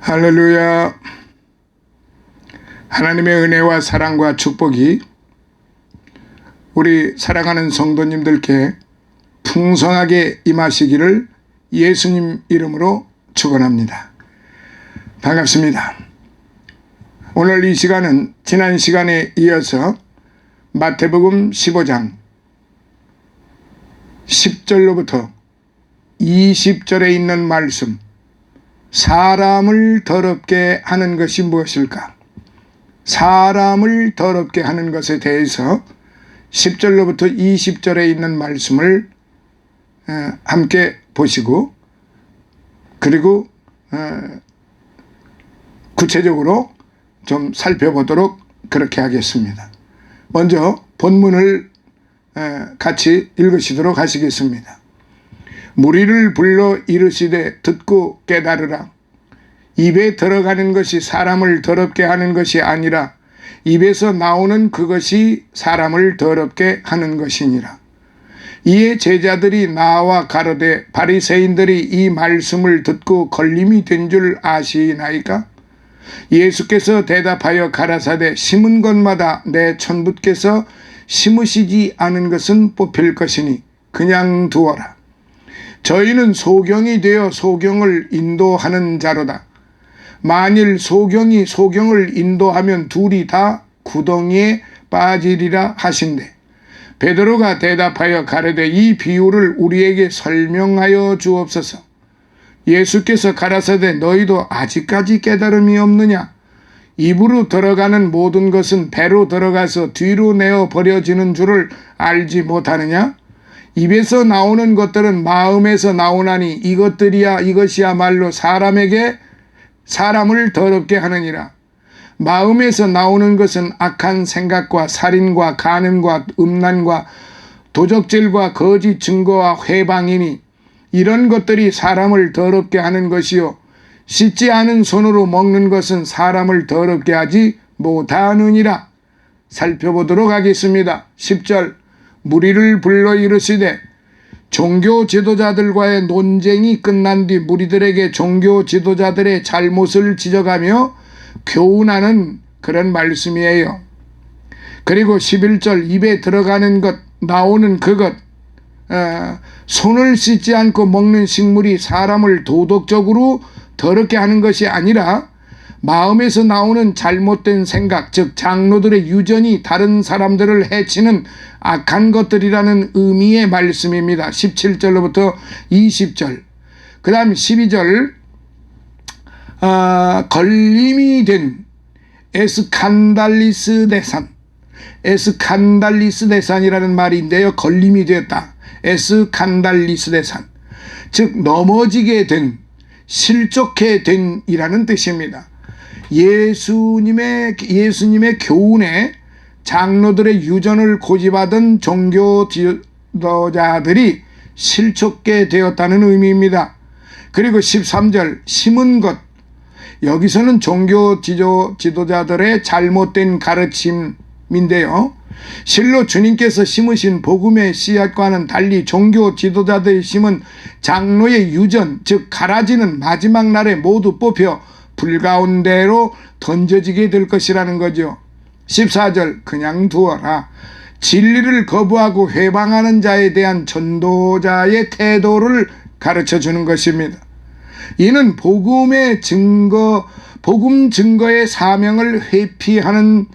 할렐루야. 하나님의 은혜와 사랑과 축복이 우리 사랑하는 성도님들께 풍성하게 임하시기를 예수님 이름으로 축원합니다. 반갑습니다. 오늘 이 시간은 지난 시간에 이어서 마태복음 15장 10절로부터 20절에 있는 말씀, 사람을 더럽게 하는 것이 무엇일까? 사람을 더럽게 하는 것에 대해서 10절로부터 20절에 있는 말씀을 함께 보시고, 그리고 구체적으로 좀 살펴보도록 그렇게 하겠습니다. 먼저 본문을 같이 읽으시도록 하시겠습니다. 무리를 불러 이르시되 듣고 깨달으라. 입에 들어가는 것이 사람을 더럽게 하는 것이 아니라 입에서 나오는 그것이 사람을 더럽게 하는 것이니라. 이에 제자들이 나와 가로되 바리새인들이 이 말씀을 듣고 걸림이 된 줄 아시나이까? 예수께서 대답하여 가라사대 심은 것마다 내 천부께서 심으시지 않은 것은 뽑힐 것이니 그냥 두어라. 저희는 소경이 되어 소경을 인도하는 자로다. 만일 소경이 소경을 인도하면 둘이 다 구덩이에 빠지리라 하신대. 베드로가 대답하여 가르되 이 비유를 우리에게 설명하여 주옵소서. 예수께서 가라사대 너희도 아직까지 깨달음이 없느냐? 입으로 들어가는 모든 것은 배로 들어가서 뒤로 내어 버려지는 줄을 알지 못하느냐? 입에서 나오는 것들은 마음에서 나오나니 이것이야말로 사람을 더럽게 하느니라. 마음에서 나오는 것은 악한 생각과 살인과 간음과 음란과 도적질과 거짓 증거와 회방이니 이런 것들이 사람을 더럽게 하는 것이요 씻지 않은 손으로 먹는 것은 사람을 더럽게 하지 못하느니라. 살펴보도록 하겠습니다. 10절 무리를 불러 이르시되, 종교 지도자들과의 논쟁이 끝난 뒤 무리들에게 종교 지도자들의 잘못을 지적하며 교훈하는 그런 말씀이에요. 그리고 11절 입에 들어가는 것, 나오는 그것, 손을 씻지 않고 먹는 식물이 사람을 도덕적으로 더럽게 하는 것이 아니라 마음에서 나오는 잘못된 생각, 즉 장로들의 유전이 다른 사람들을 해치는 악한 것들이라는 의미의 말씀입니다. 17절로부터 20절. 그 다음 12절 걸림이 된 에스칸달리스 대산. 에스칸달리스 대산이라는 말인데요. 걸림이 되었다. 에스칸달리스 대산. 즉 넘어지게 된, 실족해 된 이라는 뜻입니다. 예수님의 교훈에 장로들의 유전을 고집하던 종교 지도자들이 실족게 되었다는 의미입니다. 그리고 13절 심은 것, 여기서는 종교 지도자들의 잘못된 가르침인데요. 실로 주님께서 심으신 복음의 씨앗과는 달리 종교 지도자들이 심은 장로의 유전, 즉 가라지는 마지막 날에 모두 뽑혀 불 가운데로 던져지게 될 것이라는 거죠. 14절 그냥 두어라. 진리를 거부하고 회방하는 자에 대한 전도자의 태도를 가르쳐 주는 것입니다. 이는 복음 증거의 사명을 회피하는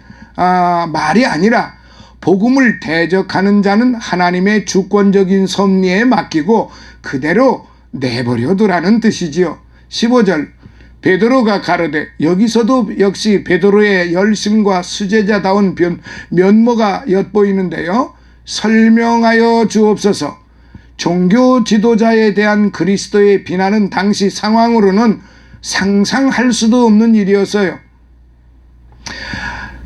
말이 아니라 복음을 대적하는 자는 하나님의 주권적인 섭리에 맡기고 그대로 내버려 두라는 뜻이지요. 15절 베드로가 가로되, 여기서도 역시 베드로의 열심과 수제자다운 면모가 엿보이는데요. 설명하여 주옵소서. 종교 지도자에 대한 그리스도의 비난은 당시 상황으로는 상상할 수도 없는 일이었어요.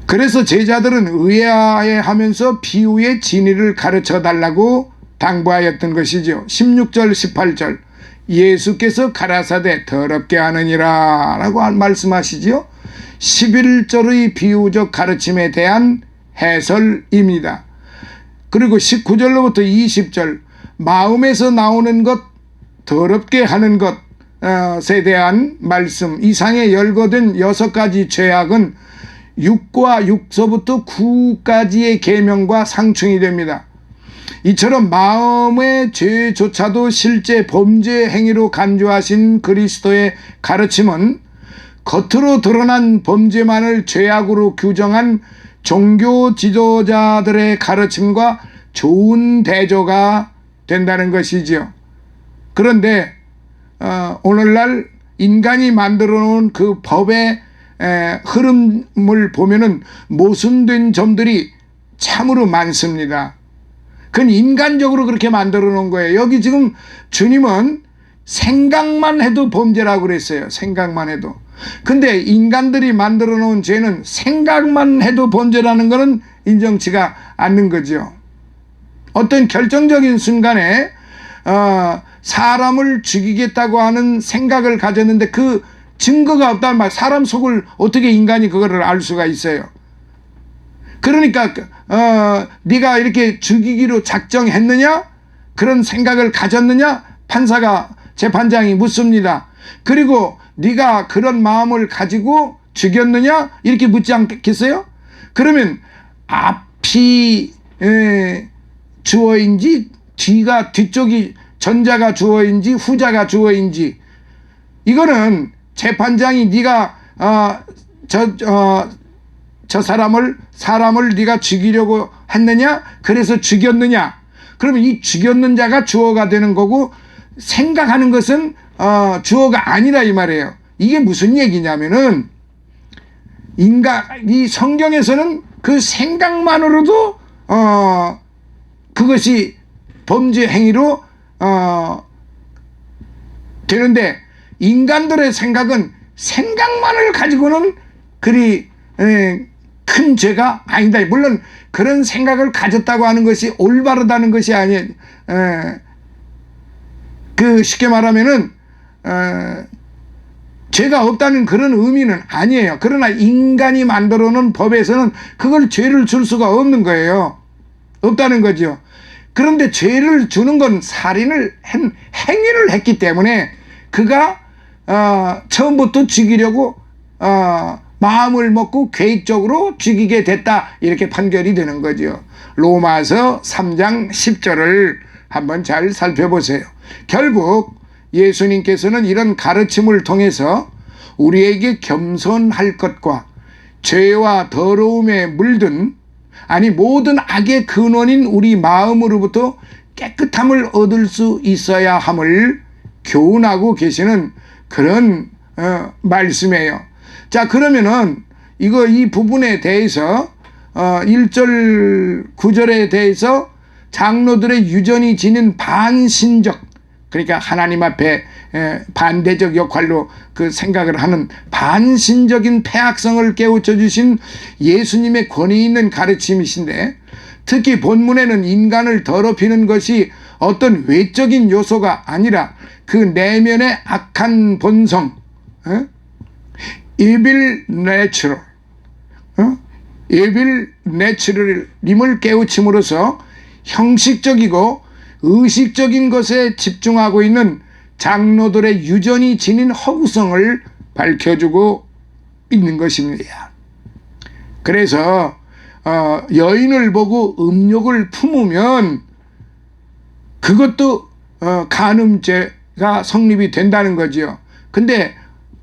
그래서 제자들은 의아해하면서 비유의 진리를 가르쳐 달라고 당부하였던 것이죠. 16절 18절 예수께서 가라사대 더럽게 하느니라 라고 말씀하시지요. 11절의 비유적 가르침에 대한 해설입니다. 그리고 19절로부터 20절 마음에서 나오는 것, 더럽게 하는 것, 것에 대한 말씀, 이상에 열거된 6가지 죄악은 6과 6서부터 9까지의 계명과 상충이 됩니다. 이처럼 마음의 죄조차도 실제 범죄 행위로 간주하신 그리스도의 가르침은 겉으로 드러난 범죄만을 죄악으로 규정한 종교 지도자들의 가르침과 좋은 대조가 된다는 것이지요. 그런데 오늘날 인간이 만들어 놓은 그 법의 흐름을 보면은 모순된 점들이 참으로 많습니다. 그건 인간적으로 그렇게 만들어 놓은 거예요. 여기 지금 주님은 생각만 해도 범죄라고 그랬어요. 생각만 해도. 근데 인간들이 만들어 놓은 죄는 생각만 해도 범죄라는 것은 인정치가 않는 거죠. 어떤 결정적인 순간에 사람을 죽이겠다고 하는 생각을 가졌는데 그 증거가 없다면 막 사람 속을 어떻게 인간이 그거를 알 수가 있어요. 그러니까 네가 이렇게 죽이기로 작정했느냐? 그런 생각을 가졌느냐? 판사가 재판장이 묻습니다. 그리고 네가 그런 마음을 가지고 죽였느냐? 이렇게 묻지 않겠어요? 그러면 앞이 주어인지 뒤쪽이 전자가 주어인지 후자가 주어인지, 이거는 재판장이 네가 저 사람을 네가 죽이려고 했느냐? 그래서 죽였느냐? 그러면 이 죽였는 자가 주어가 되는 거고, 생각하는 것은 주어가 아니라 이 말이에요. 이게 무슨 얘기냐면은, 이 성경에서는 그 생각만으로도 그것이 범죄 행위로 되는데, 인간들의 생각은 생각만을 가지고는 그리 큰 죄가 아니다. 물론 그런 생각을 가졌다고 하는 것이 올바르다는 것이 아니에요. 그 쉽게 말하면은 죄가 없다는 그런 의미는 아니에요. 그러나 인간이 만들어 놓은 법에서는 그걸 죄를 줄 수가 없는 거예요. 없다는 거죠. 그런데 죄를 주는 건 살인을 한 행위를 했기 때문에 그가 처음부터 죽이려고 마음을 먹고 계획적으로 죽이게 됐다, 이렇게 판결이 되는 거죠. 로마서 3장 10절을 한번 잘 살펴보세요. 결국 예수님께서는 이런 가르침을 통해서 우리에게 겸손할 것과 죄와 더러움에 물든, 아니 모든 악의 근원인 우리 마음으로부터 깨끗함을 얻을 수 있어야 함을 교훈하고 계시는 그런 말씀이에요. 자, 그러면은 이 부분에 대해서 1절 9절에 대해서 장로들의 유전이 지닌 반신적, 그러니까 하나님 앞에 반대적 역할로 그 생각을 하는 반신적인 폐악성을 깨우쳐 주신 예수님의 권위 있는 가르침이신데, 특히 본문에는 인간을 더럽히는 것이 어떤 외적인 요소가 아니라 그 내면의 악한 본성, evil nature, evil natural임을 깨우침으로써 형식적이고 의식적인 것에 집중하고 있는 장로들의 유전이 지닌 허구성을 밝혀주고 있는 것입니다. 그래서 여인을 보고 음욕을 품으면 그것도 간음죄가 성립이 된다는 거지요. 근데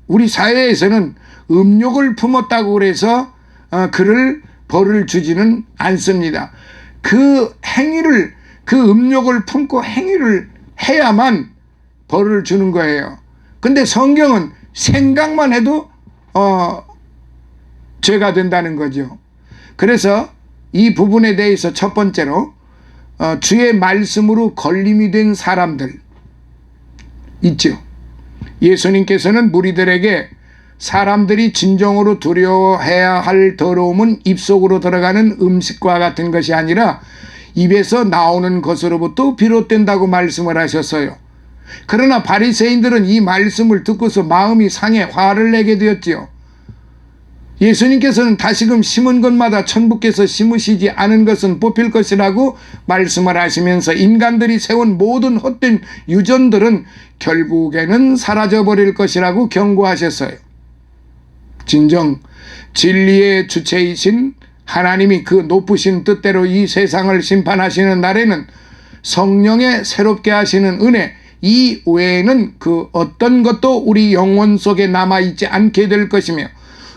우리 사회에서는 음욕을 품었다고 그래서 그를 벌을 주지는 않습니다. 그 음욕을 품고 행위를 해야만 벌을 주는 거예요. 근데 성경은 생각만 해도 죄가 된다는 거죠. 그래서 이 부분에 대해서 첫 번째로 주의 말씀으로 걸림이 된 사람들 있죠. 예수님께서는 무리들에게 사람들이 진정으로 두려워해야 할 더러움은 입속으로 들어가는 음식과 같은 것이 아니라 입에서 나오는 것으로부터 비롯된다고 말씀을 하셨어요. 그러나 바리새인들은 이 말씀을 듣고서 마음이 상해 화를 내게 되었지요. 예수님께서는 다시금 심은 것마다 천부께서 심으시지 않은 것은 뽑힐 것이라고 말씀을 하시면서 인간들이 세운 모든 헛된 유전들은 결국에는 사라져버릴 것이라고 경고하셨어요. 진정 진리의 주체이신 하나님이 그 높으신 뜻대로 이 세상을 심판하시는 날에는 성령의 새롭게 하시는 은혜 이 외에는 그 어떤 것도 우리 영혼 속에 남아있지 않게 될 것이며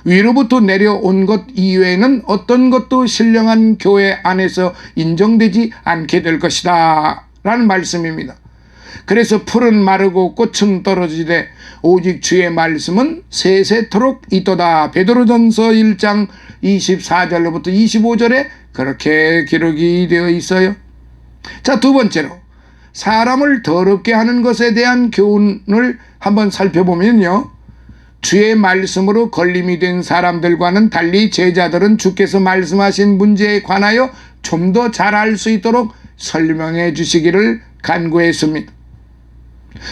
위로부터 내려온 것 이외에는 어떤 것도 신령한 교회 안에서 인정되지 않게 될 것이다 라는 말씀입니다. 그래서 풀은 마르고 꽃은 떨어지되 오직 주의 말씀은 세세토록 있도다. 베드로전서 1장 24절로부터 25절에 그렇게 기록이 되어 있어요. 자, 두 번째로 사람을 더럽게 하는 것에 대한 교훈을 한번 살펴보면요, 주의 말씀으로 걸림이 된 사람들과는 달리 제자들은 주께서 말씀하신 문제에 관하여 좀 더 잘 알 수 있도록 설명해 주시기를 간구했습니다.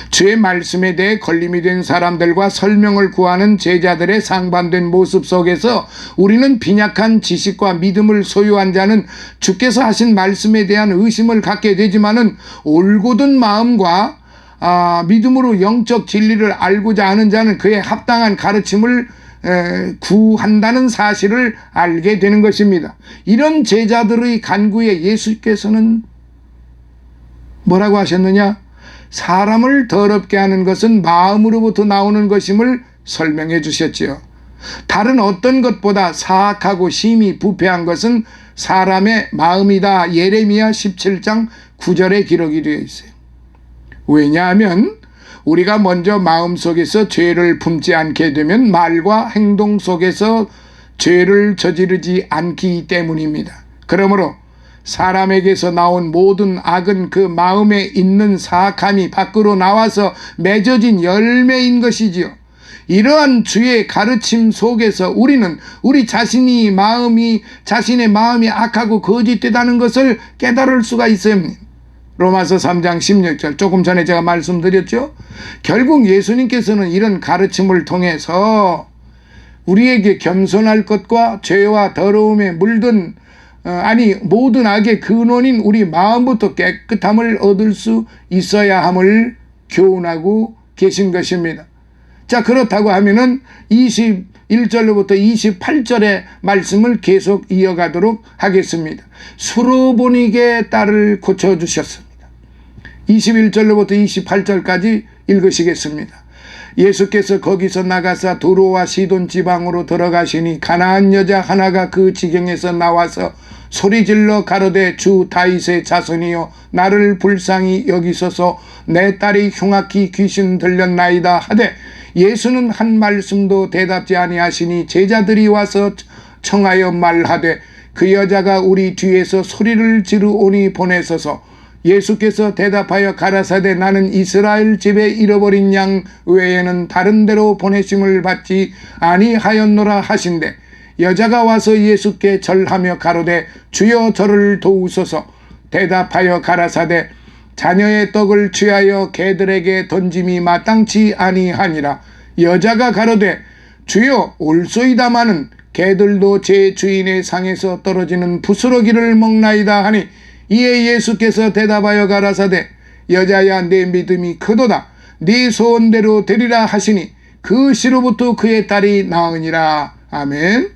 주의 말씀에 대해 걸림이 된 사람들과 설명을 구하는 제자들의 상반된 모습 속에서 우리는 빈약한 지식과 믿음을 소유한 자는 주께서 하신 말씀에 대한 의심을 갖게 되지만은 올곧은 마음과 믿음으로 영적 진리를 알고자 하는 자는 그에 합당한 가르침을 구한다는 사실을 알게 되는 것입니다. 이런 제자들의 간구에 예수께서는 뭐라고 하셨느냐? 사람을 더럽게 하는 것은 마음으로부터 나오는 것임을 설명해 주셨지요. 다른 어떤 것보다 사악하고 심히 부패한 것은 사람의 마음이다. 예레미야 17장 9절에 기록이 되어 있어요. 왜냐하면 우리가 먼저 마음속에서 죄를 품지 않게 되면 말과 행동 속에서 죄를 저지르지 않기 때문입니다. 그러므로 사람에게서 나온 모든 악은 그 마음에 있는 사악함이 밖으로 나와서 맺어진 열매인 것이지요. 이러한 주의 가르침 속에서 우리는 우리 자신의 마음이 악하고 거짓되다는 것을 깨달을 수가 있어요. 로마서 3장 16절 조금 전에 제가 말씀드렸죠. 결국 예수님께서는 이런 가르침을 통해서 우리에게 겸손할 것과 죄와 더러움에 물든 모든 악의 근원인 우리 마음부터 깨끗함을 얻을 수 있어야 함을 교훈하고 계신 것입니다. 자, 그렇다고 하면은 21절로부터 28절의 말씀을 계속 이어가도록 하겠습니다. 수로보닉의 딸을 고쳐주셨습니다. 21절로부터 28절까지 읽으시겠습니다. 예수께서 거기서 나가사 두로와 시돈 지방으로 들어가시니 가나안 여자 하나가 그 지경에서 나와서 소리질러 가로되 주 다윗의 자손이여 나를 불쌍히 여기소서 내 딸이 흉악히 귀신 들렸나이다 하되 예수는 한 말씀도 대답지 아니하시니 제자들이 와서 청하여 말하되 그 여자가 우리 뒤에서 소리를 지르오니 보내소서. 예수께서 대답하여 가라사대 나는 이스라엘 집에 잃어버린 양 외에는 다른 데로 보내심을 받지 아니하였노라 하신대 여자가 와서 예수께 절하며 가로되 주여 저를 도우소서. 대답하여 가라사대 자녀의 떡을 취하여 개들에게 던짐이 마땅치 아니하니라. 여자가 가로되 주여 올소이다마는 개들도 제 주인의 상에서 떨어지는 부스러기를 먹나이다 하니 이에 예수께서 대답하여 가라사대 여자야 내 믿음이 크도다. 네 소원대로 되리라 하시니 그 시로부터 그의 딸이 나으니라. 아멘.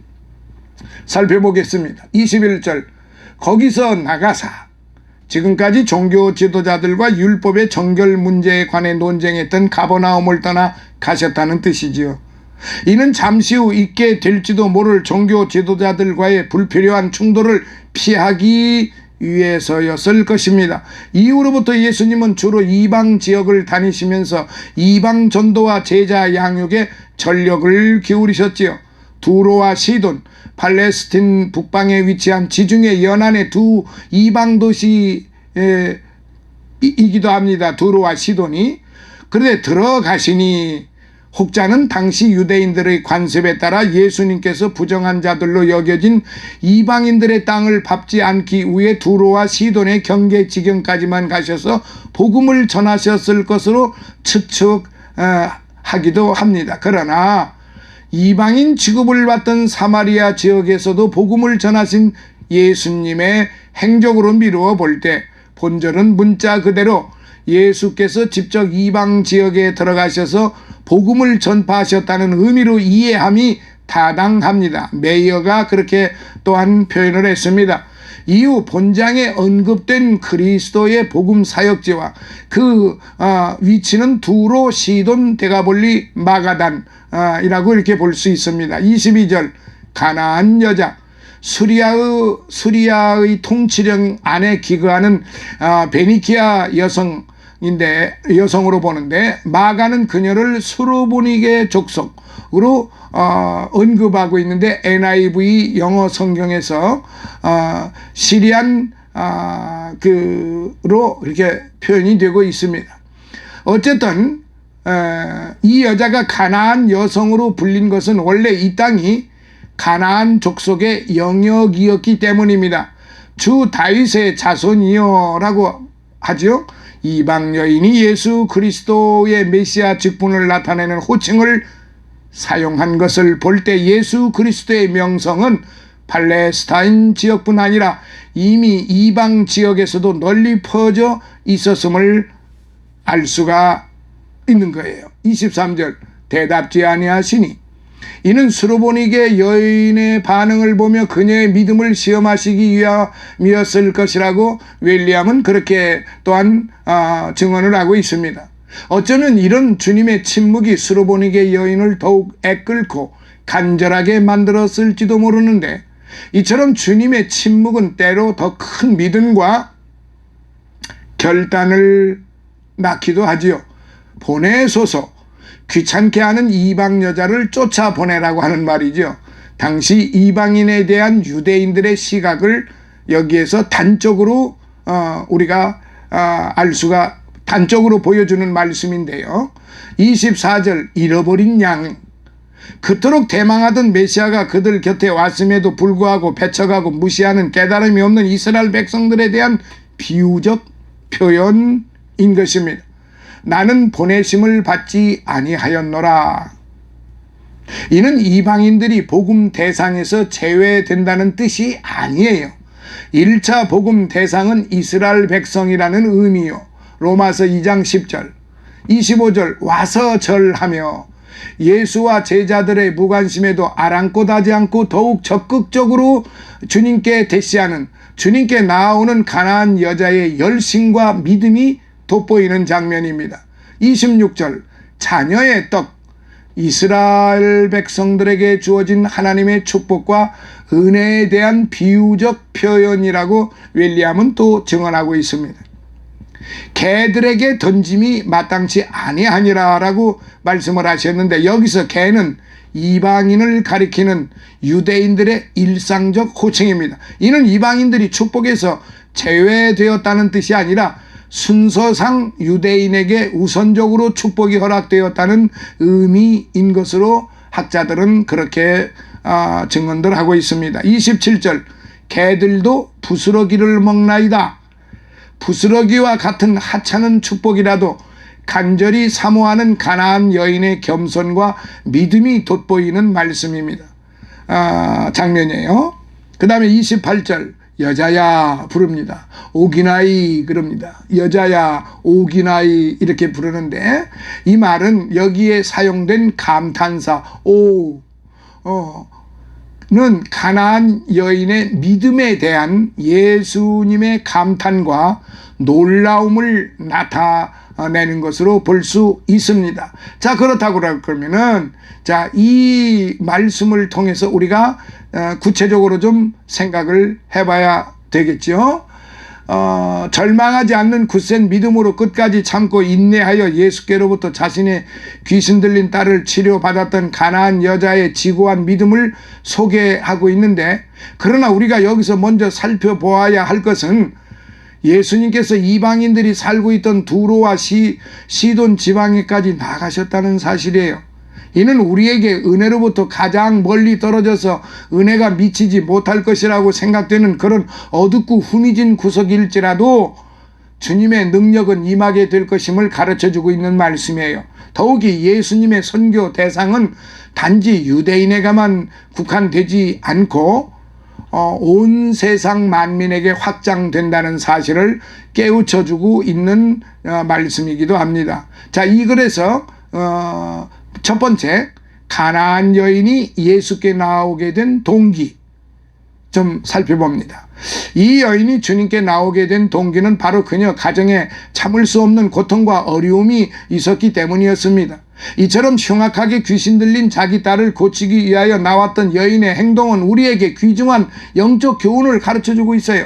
살펴보겠습니다. 21절 거기서 나가사 지금까지 종교 지도자들과 율법의 정결 문제에 관해 논쟁했던 가버나움을 떠나 가셨다는 뜻이지요. 이는 잠시 후 있게 될지도 모를 종교 지도자들과의 불필요한 충돌을 피하기 위해서였을 것입니다. 이후로부터 예수님은 주로 이방 지역을 다니시면서 이방 전도와 제자 양육에 전력을 기울이셨지요. 두로와 시돈, 팔레스틴 북방에 위치한 지중해 연안의 두 이방 도시이기도 합니다. 두로와 시돈이. 그런데 들어가시니 혹자는 당시 유대인들의 관습에 따라 예수님께서 부정한 자들로 여겨진 이방인들의 땅을 밟지 않기 위해 두로와 시돈의 경계 지경까지만 가셔서 복음을 전하셨을 것으로 추측하기도 합니다. 그러나 이방인 취급을 받던 사마리아 지역에서도 복음을 전하신 예수님의 행적으로 미루어 볼 때 본절은 문자 그대로 예수께서 직접 이방 지역에 들어가셔서 복음을 전파하셨다는 의미로 이해함이 타당합니다. 메이어가 그렇게 또한 표현을 했습니다. 이후 본장에 언급된 그리스도의 복음 사역지와 그 위치는 두로, 시돈, 데가볼리, 마가단이라고 이렇게 볼 수 있습니다. 22절 가나안 여자 수리아의 통치령 안에 기거하는 베니키아 여성으로 보는데 마가는 그녀를 수로보니게 족속으로 언급하고 있는데 NIV 영어 성경에서 시리안 그로 이렇게 표현이 되고 있습니다. 어쨌든 이 여자가 가나안 여성으로 불린 것은 원래 이 땅이 가나안 족속의 영역이었기 때문입니다. 주 다윗의 자손이여라고 하죠. 이방 여인이 예수 그리스도의 메시아 직분을 나타내는 호칭을 사용한 것을 볼 때 예수 그리스도의 명성은 팔레스타인 지역뿐 아니라 이미 이방 지역에서도 널리 퍼져 있었음을 알 수가 있는 거예요. 23절 대답지 아니하시니 이는 수로보니게 여인의 반응을 보며 그녀의 믿음을 시험하시기 위함이었을 것이라고 윌리엄은 그렇게 또한 증언을 하고 있습니다. 어쩌면 이런 주님의 침묵이 수로보니게 여인을 더욱 애끓고 간절하게 만들었을지도 모르는데 이처럼 주님의 침묵은 때로 더 큰 믿음과 결단을 낳기도 하지요. 보내소서 귀찮게 하는 이방 여자를 쫓아보내라고 하는 말이죠. 당시 이방인에 대한 유대인들의 시각을 여기에서 단적으로 우리가 알 수가 단적으로 보여주는 말씀인데요. 24절 잃어버린 양 그토록 대망하던 메시아가 그들 곁에 왔음에도 불구하고 배척하고 무시하는 깨달음이 없는 이스라엘 백성들에 대한 비유적 표현인 것입니다. 나는 보내심을 받지 아니하였노라. 이는 이방인들이 복음 대상에서 제외된다는 뜻이 아니에요. 1차 복음 대상은 이스라엘 백성이라는 의미요. 로마서 2장 10절 25절 와서 절하며 예수와 제자들의 무관심에도 아랑곳하지 않고 더욱 적극적으로 주님께 대시하는 주님께 나아오는 가나안 여자의 열심과 믿음이 돋보이는 장면입니다. 26절 자녀의 떡 이스라엘 백성들에게 주어진 하나님의 축복과 은혜에 대한 비유적 표현이라고 윌리엄은 또 증언하고 있습니다. 개들에게 던짐이 마땅치 아니하니라라고 말씀을 하셨는데 여기서 개는 이방인을 가리키는 유대인들의 일상적 호칭입니다. 이는 이방인들이 축복에서 제외되었다는 뜻이 아니라 순서상 유대인에게 우선적으로 축복이 허락되었다는 의미인 것으로 학자들은 그렇게 증언들 하고 있습니다. 27절 개들도 부스러기를 먹나이다. 부스러기와 같은 하찮은 축복이라도 간절히 사모하는 가나안 여인의 겸손과 믿음이 돋보이는 말씀입니다. 장면이에요. 그 다음에 28절 여자야 부릅니다. 오기나이 그럽니다. 여자야 오기나이 이렇게 부르는데 이 말은 여기에 사용된 감탄사 는 가나안 여인의 믿음에 대한 예수님의 감탄과 놀라움을 나타내는 것으로 볼 수 있습니다. 자, 그렇다고 그러면은 이 말씀을 통해서 우리가 구체적으로 좀 생각을 해봐야 되겠죠. 절망하지 않는 굳센 믿음으로 끝까지 참고 인내하여 예수께로부터 자신의 귀신 들린 딸을 치료받았던 가나안 여자의 지고한 믿음을 소개하고 있는데 그러나 우리가 여기서 먼저 살펴보아야 할 것은 예수님께서 이방인들이 살고 있던 두로와 시돈 지방에까지 나가셨다는 사실이에요. 이는 우리에게 은혜로부터 가장 멀리 떨어져서 은혜가 미치지 못할 것이라고 생각되는 그런 어둡고 후미진 구석일지라도 주님의 능력은 임하게 될 것임을 가르쳐주고 있는 말씀이에요. 더욱이 예수님의 선교 대상은 단지 유대인에게만 국한되지 않고 온 세상 만민에게 확장된다는 사실을 깨우쳐주고 있는 말씀이기도 합니다. 자, 이 글에서 첫 번째, 가나안 여인이 예수께 나오게 된 동기 좀 살펴봅니다. 이 여인이 주님께 나오게 된 동기는 바로 그녀 가정에 참을 수 없는 고통과 어려움이 있었기 때문이었습니다. 이처럼 흉악하게 귀신 들린 자기 딸을 고치기 위하여 나왔던 여인의 행동은 우리에게 귀중한 영적 교훈을 가르쳐주고 있어요.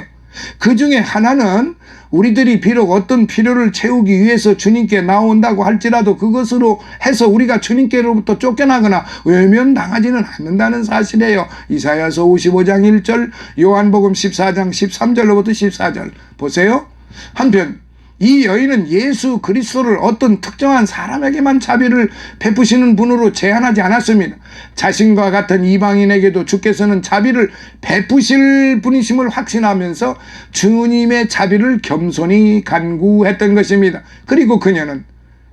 그 중에 하나는 우리들이 비록 어떤 필요를 채우기 위해서 주님께 나온다고 할지라도 그것으로 해서 우리가 주님께로부터 쫓겨나거나 외면당하지는 않는다는 사실이에요. 이사야서 55장 1절, 요한복음 14장 13절로부터 14절 보세요. 한편 이 여인은 예수 그리스도를 어떤 특정한 사람에게만 자비를 베푸시는 분으로 제한하지 않았습니다. 자신과 같은 이방인에게도 주께서는 자비를 베푸실 분이심을 확신하면서 주님의 자비를 겸손히 간구했던 것입니다. 그리고 그녀는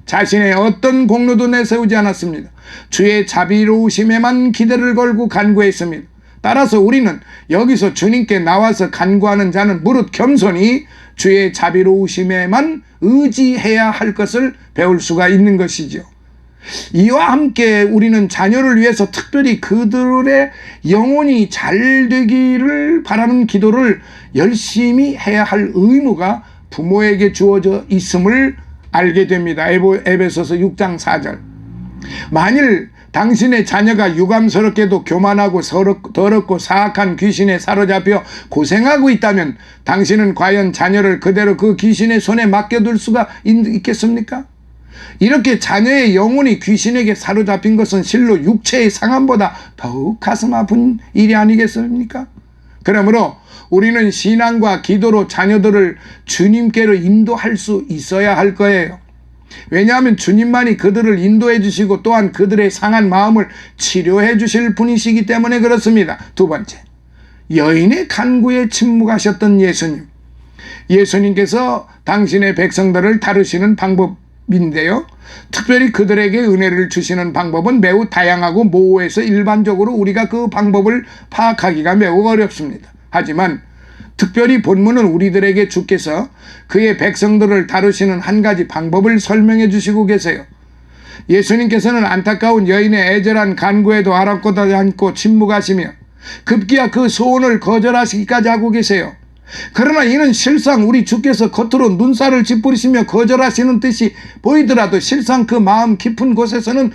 자신의 어떤 공로도 내세우지 않았습니다. 주의 자비로우심에만 기대를 걸고 간구했습니다. 따라서 우리는 여기서 주님께 나와서 간구하는 자는 무릇 겸손히 주의 자비로우심에만 의지해야 할 것을 배울 수가 있는 것이죠. 이와 함께 우리는 자녀를 위해서 특별히 그들의 영혼이 잘 되기를 바라는 기도를 열심히 해야 할 의무가 부모에게 주어져 있음을 알게 됩니다. 에베소서 6장 4절. 만일 당신의 자녀가 유감스럽게도 교만하고 더럽고 사악한 귀신에 사로잡혀 고생하고 있다면 당신은 과연 자녀를 그대로 그 귀신의 손에 맡겨둘 수가 있겠습니까? 이렇게 자녀의 영혼이 귀신에게 사로잡힌 것은 실로 육체의 상함보다 더욱 가슴 아픈 일이 아니겠습니까? 그러므로 우리는 신앙과 기도로 자녀들을 주님께로 인도할 수 있어야 할 거예요. 왜냐하면 주님만이 그들을 인도해 주시고 또한 그들의 상한 마음을 치료해 주실 분이시기 때문에 그렇습니다. 두 번째, 여인의 간구에 침묵하셨던 예수님. 예수님께서 당신의 백성들을 다루시는 방법인데요, 특별히 그들에게 은혜를 주시는 방법은 매우 다양하고 모호해서 일반적으로 우리가 그 방법을 파악하기가 매우 어렵습니다. 하지만 특별히 본문은 우리들에게 주께서 그의 백성들을 다루시는 한 가지 방법을 설명해 주시고 계세요. 예수님께서는 안타까운 여인의 애절한 간구에도 아랑곳하지 않고 침묵하시며 급기야 그 소원을 거절하시기까지 하고 계세요. 그러나 이는 실상 우리 주께서 겉으로 눈살을 찌푸리시며 거절하시는 듯이 보이더라도 실상 그 마음 깊은 곳에서는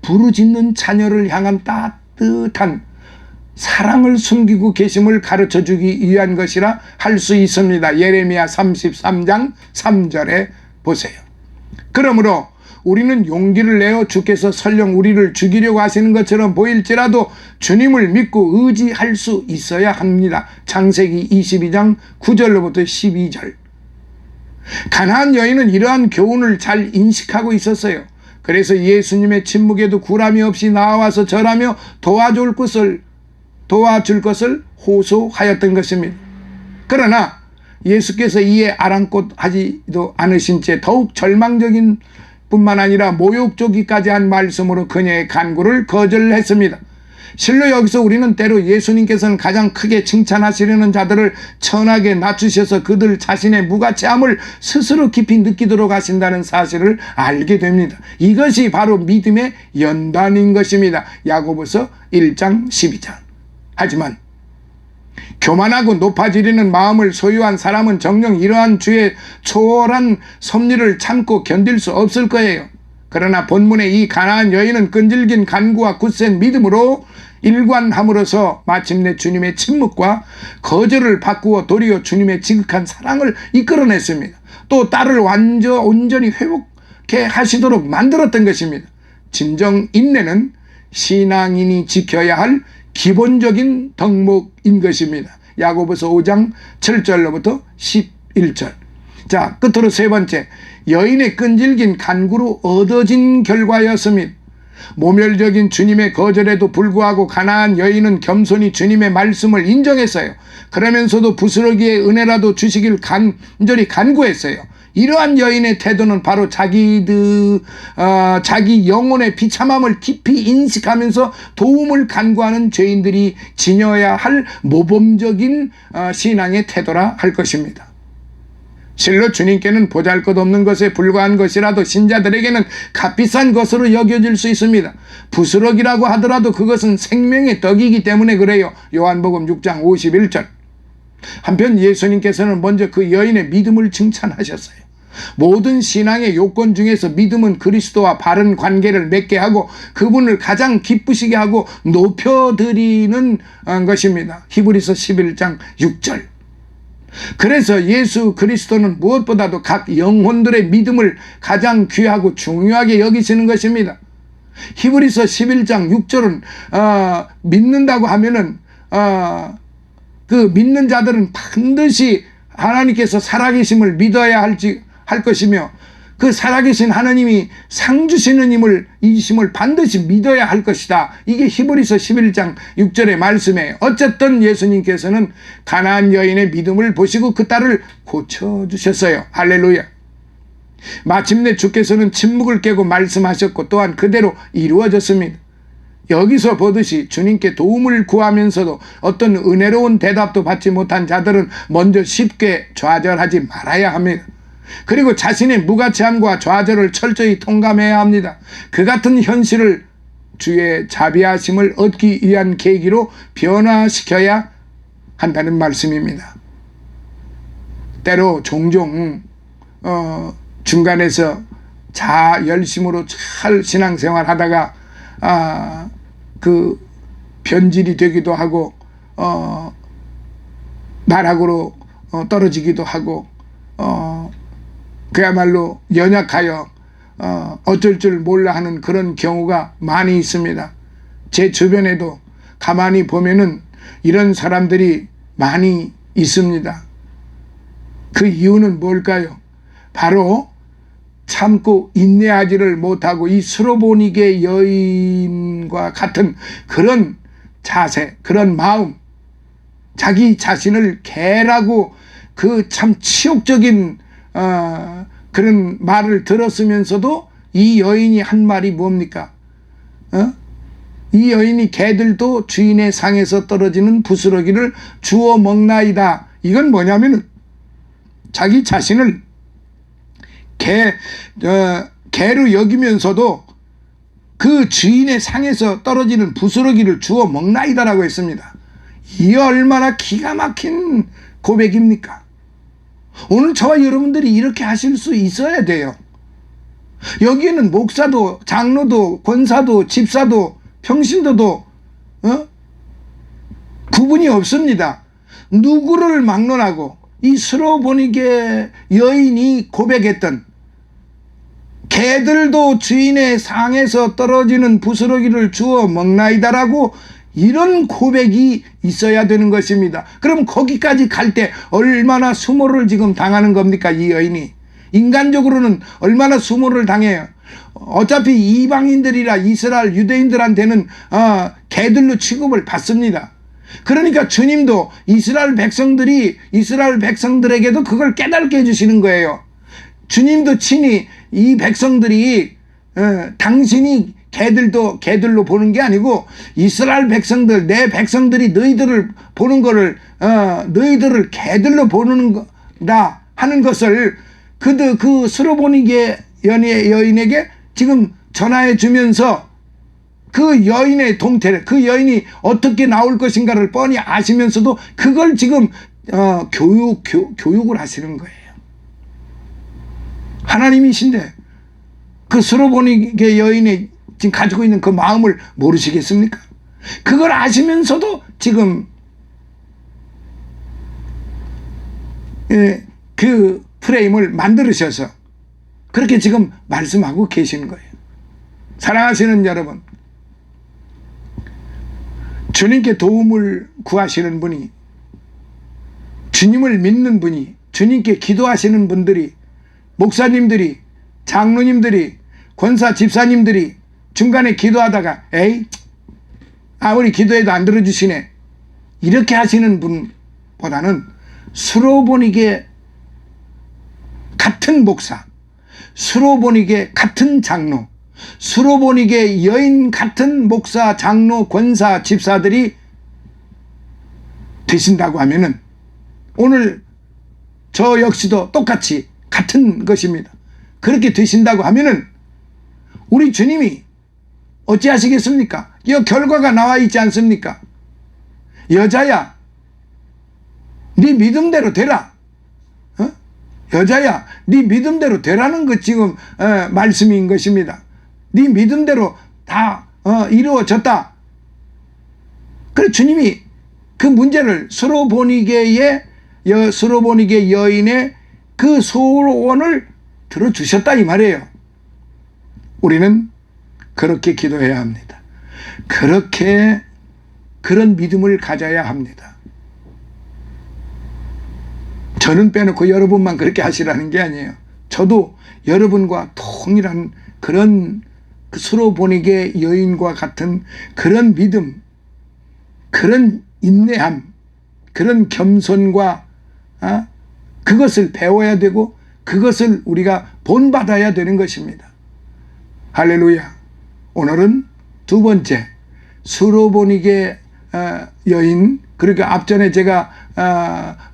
부르짖는 자녀를 향한 따뜻한 사랑을 숨기고 계심을 가르쳐주기 위한 것이라 할 수 있습니다. 예레미야 33장 3절에 보세요. 그러므로 우리는 용기를 내어 주께서 설령 우리를 죽이려고 하시는 것처럼 보일지라도 주님을 믿고 의지할 수 있어야 합니다. 창세기 22장 9절로부터 12절. 가나안 여인은 이러한 교훈을 잘 인식하고 있었어요. 그래서 예수님의 침묵에도 구람이 없이 나와서 절하며 도와줄 것을 호소하였던 것입니다. 그러나 예수께서 이에 아랑곳하지도 않으신 채 더욱 절망적인 뿐만 아니라 모욕적이까지 한 말씀으로 그녀의 간구를 거절했습니다. 실로 여기서 우리는 때로 예수님께서는 가장 크게 칭찬하시려는 자들을 천하게 낮추셔서 그들 자신의 무가치함을 스스로 깊이 느끼도록 하신다는 사실을 알게 됩니다. 이것이 바로 믿음의 연단인 것입니다. 야고보서 1장 12절. 하지만 교만하고 높아지려는 마음을 소유한 사람은 정녕 이러한 주의 초월한 섭리를 참고 견딜 수 없을 거예요. 그러나 본문의 이 가나안 여인은 끈질긴 간구와 굳센 믿음으로 일관함으로써 마침내 주님의 침묵과 거절을 바꾸어 도리어 주님의 지극한 사랑을 이끌어냈습니다. 또 딸을 온전히 회복해 하시도록 만들었던 것입니다. 진정 인내는 신앙인이 지켜야 할 기본적인 덕목인 것입니다. 야고보서 5장 7절로부터 11절. 자, 끝으로 세 번째, 여인의 끈질긴 간구로 얻어진 결과였습니다. 모멸적인 주님의 거절에도 불구하고 가나안 여인은 겸손히 주님의 말씀을 인정했어요. 그러면서도 부스러기의 은혜라도 주시길 간절히 간구했어요. 이러한 여인의 태도는 바로 자기 영혼의 비참함을 깊이 인식하면서 도움을 간구하는 죄인들이 지녀야 할 모범적인 신앙의 태도라 할 것입니다. 실로 주님께는 보잘것없는 것에 불과한 것이라도 신자들에게는 값비싼 것으로 여겨질 수 있습니다. 부스러기라고 하더라도 그것은 생명의 떡이기 때문에 그래요. 요한복음 6장 51절. 한편 예수님께서는 먼저 그 여인의 믿음을 칭찬하셨어요. 모든 신앙의 요건 중에서 믿음은 그리스도와 바른 관계를 맺게 하고 그분을 가장 기쁘시게 하고 높여드리는 것입니다. 히브리서 11장 6절. 그래서 예수 그리스도는 무엇보다도 각 영혼들의 믿음을 가장 귀하고 중요하게 여기시는 것입니다. 히브리서 11장 6절은 믿는다고 하면은 그 믿는 자들은 반드시 하나님께서 살아계심을 믿어야 할 것이며 그 살아계신 하나님이 상 주시는 이심을 반드시 믿어야 할 것이다. 이게 히브리서 11장 6절의 말씀이에요. 어쨌든 예수님께서는 가나안 여인의 믿음을 보시고 그 딸을 고쳐주셨어요. 할렐루야. 마침내 주께서는 침묵을 깨고 말씀하셨고 또한 그대로 이루어졌습니다. 여기서 보듯이 주님께 도움을 구하면서도 어떤 은혜로운 대답도 받지 못한 자들은 먼저 쉽게 좌절하지 말아야 합니다. 그리고 자신의 무가치함과 좌절을 철저히 통감해야 합니다. 그 같은 현실을 주의 자비하심을 얻기 위한 계기로 변화시켜야 한다는 말씀입니다. 때로 종종 중간에서 열심으로 잘 신앙생활 하다가 그 변질이 되기도 하고 나락으로 떨어지기도 하고 그야말로 연약하여 어쩔 줄 몰라 하는 그런 경우가 많이 있습니다. 제 주변에도 가만히 보면은 이런 사람들이 많이 있습니다. 그 이유는 뭘까요? 바로 참고 인내하지를 못하고 이 스로보니게 여인과 같은 그런 자세, 그런 마음, 자기 자신을 개라고 그 참 치욕적인 그런 말을 들었으면서도 이 여인이 한 말이 뭡니까? 이 여인이 개들도 주인의 상에서 떨어지는 부스러기를 주워 먹나이다. 이건 뭐냐면은 자기 자신을 개로 여기면서도 그 주인의 상에서 떨어지는 부스러기를 주워 먹나이다라고 했습니다. 이 얼마나 기가 막힌 고백입니까? 오늘 저와 여러분들이 이렇게 하실 수 있어야 돼요. 여기에는 목사도 장로도 권사도 집사도 평신도도 구분이 없습니다. 누구를 막론하고 이 스로보니게 여인이 고백했던 개들도 주인의 상에서 떨어지는 부스러기를 주워 먹나이다라고 이런 고백이 있어야 되는 것입니다. 그럼 거기까지 갈 때 얼마나 수모를 지금 당하는 겁니까? 이 여인이 인간적으로는 얼마나 수모를 당해요. 어차피 이방인들이라 이스라엘 유대인들한테는 개들로 취급을 받습니다. 그러니까 주님도 이스라엘 백성들에게도 그걸 깨닫게 해주시는 거예요. 주님도 친히 이 백성들이 당신이 개들로 보는 게 아니고 이스라엘 백성들, 내 백성들이 너희들을 보는 거를 너희들을 개들로 보는 거다 하는 것을 그 스로보니게 여인에게 지금 전하해 주면서 그 여인의 동태를, 그 여인이 어떻게 나올 것인가를 뻔히 아시면서도 그걸 지금 교육을 하시는 거예요. 하나님이신데 그 스로보니게 여인의 지금 가지고 있는 그 마음을 모르시겠습니까? 그걸 아시면서도 지금 그 프레임을 만들으셔서 그렇게 지금 말씀하고 계시는 거예요. 사랑하시는 여러분, 주님께 도움을 구하시는 분이, 주님을 믿는 분이, 주님께 기도하시는 분들이, 목사님들이, 장로님들이, 권사 집사님들이, 중간에 기도하다가 에이 아무리 기도해도 안 들어주시네 이렇게 하시는 분보다는 수로보니게 같은 목사, 수로보니게 같은 장로, 수로보니게 여인 같은 목사, 장로, 권사, 집사들이 되신다고 하면은 오늘 저 역시도 똑같이 같은 것입니다. 그렇게 되신다고 하면은 우리 주님이 어찌하시겠습니까? 이 결과가 나와 있지 않습니까? 여자야 네 믿음대로 되라. 여자야 네 믿음대로 되라는 것 지금 말씀인 것입니다. 네 믿음대로 다 이루어졌다. 그래서 주님이 그 문제를 수로보니게 여인의 그 소원을 들어주셨다 이 말이에요. 우리는 그렇게 기도해야 합니다. 그런 믿음을 가져야 합니다. 저는 빼놓고 여러분만 그렇게 하시라는 게 아니에요. 저도 여러분과 동일한 그런 수로보니게 여인과 같은 그런 믿음, 그런 인내함, 그런 겸손과 그것을 배워야 되고 그것을 우리가 본받아야 되는 것입니다. 할렐루야. 오늘은 두 번째 수로보니게 여인, 그러니까 앞전에 제가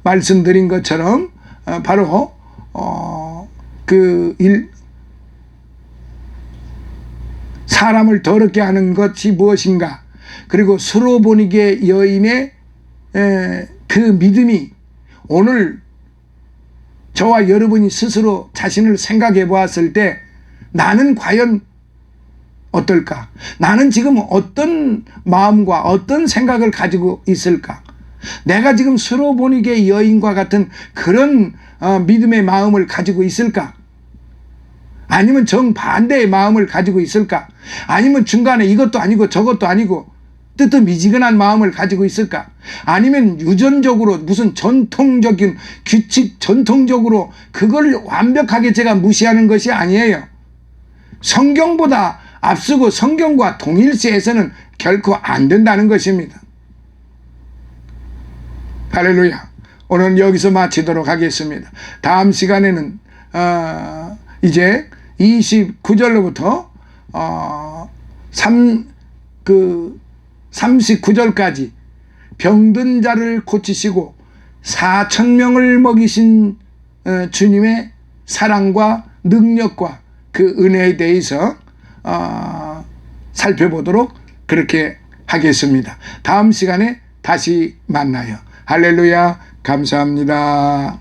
말씀드린 것처럼 바로 사람을 더럽게 하는 것이 무엇인가, 그리고 수로보니게 여인의 그 믿음이 오늘 저와 여러분이 스스로 자신을 생각해 보았을 때 나는 과연 어떨까? 나는 지금 어떤 마음과 어떤 생각을 가지고 있을까? 내가 지금 수로보니게 여인과 같은 그런 믿음의 마음을 가지고 있을까? 아니면 정반대의 마음을 가지고 있을까? 아니면 중간에 이것도 아니고 저것도 아니고 뜨뜻미지근한 마음을 가지고 있을까? 아니면 유전적으로 무슨 전통적인 규칙, 전통적으로 그걸 완벽하게 제가 무시하는 것이 아니에요. 성경보다 앞서고 성경과 동일시해서는 결코 안 된다는 것입니다. 할렐루야. 오늘 여기서 마치도록 하겠습니다. 다음 시간에는 이제 29절로부터 39절까지 병든 자를 고치시고 4,000명을 먹이신 주님의 사랑과 능력과 그 은혜에 대해서 살펴보도록 그렇게 하겠습니다. 다음 시간에 다시 만나요. 할렐루야. 감사합니다.